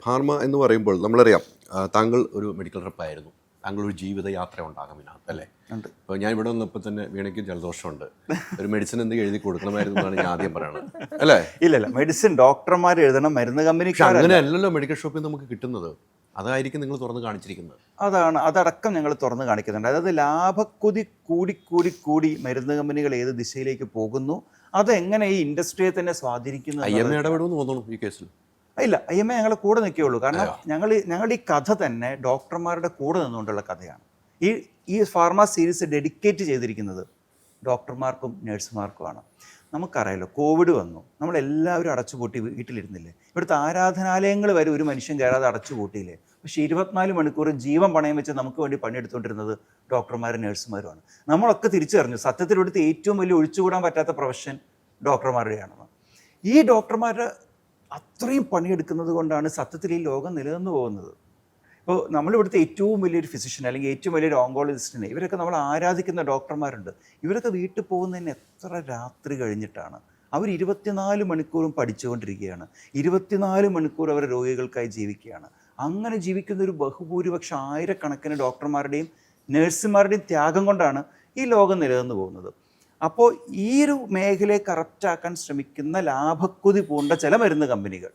ഹാർമ എന്ന് പറയുമ്പോൾ നമ്മളറിയാം താങ്കൾ ഒരു മെഡിക്കൽ റെപ്പായിരുന്നു, താങ്കൾ ഒരു ജീവിതയാത്ര ഉണ്ടാകും ഇതിനകത്ത് അല്ലേ? അപ്പോൾ ഞാൻ ഇവിടെ വന്നപ്പോൾ തന്നെ വീണയ്ക്ക് ജലദോഷമുണ്ട്, ഒരു മെഡിസിൻ എന്തെങ്കിലും എഴുതി കൊടുക്കണമായിരുന്നു എന്നാണ് ഞാൻ ആദ്യം പറയണത് അല്ലേ? ഇല്ല, മെഡിസിൻ ഡോക്ടർമാർ എഴുതണം, മരുന്ന് കമ്പനിക്കാർ. അങ്ങനെ അല്ലല്ലോ മെഡിക്കൽ ഷോപ്പിൽ നമുക്ക് കിട്ടുന്നത്. അതായിരിക്കും നിങ്ങൾ തുറന്ന് കാണിച്ചിരിക്കുന്നത്. അതടക്കം ഞങ്ങൾ തുറന്ന് കാണിക്കുന്നുണ്ട്. അതായത് ലാഭക്കുതി കൂടി മരുന്ന് കമ്പനികൾ ഏത് ദിശയിലേക്ക് പോകുന്നു, അതെങ്ങനെ ഈ ഇൻഡസ്ട്രിയെ തന്നെ സ്വാധീനിക്കുന്നു. IMA ഇടപെടുമെന്ന് തോന്നുന്നു ഈ കേസിൽ. ഇല്ല, IMA ഞങ്ങളെ കൂടെ നിൽക്കുകയുള്ളൂ. കാരണം ഞങ്ങളുടെ ഈ കഥ തന്നെ ഡോക്ടർമാരുടെ കൂടെ നിന്നുകൊണ്ടുള്ള കഥയാണ്. ഈ ഫാർമ സീരീസ് ഡെഡിക്കേറ്റ് ചെയ്തിരിക്കുന്നത് ഡോക്ടർമാർക്കും നഴ്സുമാർക്കുമാണ്. നമുക്കറിയാലോ, കോവിഡ് വന്നു, നമ്മളെല്ലാവരും അടച്ചുപൂട്ടി വീട്ടിലിരുന്നില്ലേ? ഇവിടുത്തെ ആരാധനാലയങ്ങൾ വരെ ഒരു മനുഷ്യൻ കയറാതെ അടച്ചുപൂട്ടിയില്ലേ? പക്ഷേ 24 മണിക്കൂറും ജീവൻ പണയം വെച്ച് നമുക്ക് വേണ്ടി പണിയെടുത്തുകൊണ്ടിരുന്നത് ഡോക്ടർമാരും നഴ്സുമാരുമാണ്. നമ്മളൊക്കെ തിരിച്ചറിഞ്ഞു സത്യത്തിൽ ഇവിടുത്തെ ഏറ്റവും വലിയ ഒഴിച്ചുകൂടാൻ പറ്റാത്ത പ്രൊഫഷൻ ഡോക്ടർമാരുടെയാണെന്ന്. ഈ ഡോക്ടർമാർ അത്രയും പണിയെടുക്കുന്നത് കൊണ്ടാണ് സത്യത്തിൽ ഈ ലോകം നിലനിന്ന് പോകുന്നത്. ഇപ്പോൾ നമ്മളിവിടുത്തെ ഏറ്റവും വലിയൊരു ഫിസിഷ്യൻ അല്ലെങ്കിൽ ഏറ്റവും വലിയൊരു ഓങ്കോളജിസ്റ്റിനെ, ഇവരൊക്കെ നമ്മൾ ആരാധിക്കുന്ന ഡോക്ടർമാരുണ്ട്. ഇവരൊക്കെ വീട്ടിൽ പോകുന്നതിന് എത്ര രാത്രി കഴിഞ്ഞിട്ടാണ്. അവർ 24 മണിക്കൂറും പഠിച്ചുകൊണ്ടിരിക്കുകയാണ്. 24 മണിക്കൂർ അവർ രോഗികൾക്കായി ജീവിക്കുകയാണ്. അങ്ങനെ ജീവിക്കുന്ന ഒരു ബഹുഭൂരിപക്ഷം ആയിരക്കണക്കിന് ഡോക്ടർമാരുടെയും നഴ്സുമാരുടെയും ത്യാഗം കൊണ്ടാണ് ഈ ലോകം നിലനിന്ന് പോകുന്നത്. അപ്പോൾ ഈ ഒരു മേഖലയെ കറക്റ്റാക്കാൻ ശ്രമിക്കുന്ന ലാഭക്കുതി പൂണ്ട ചില മരുന്ന് കമ്പനികൾ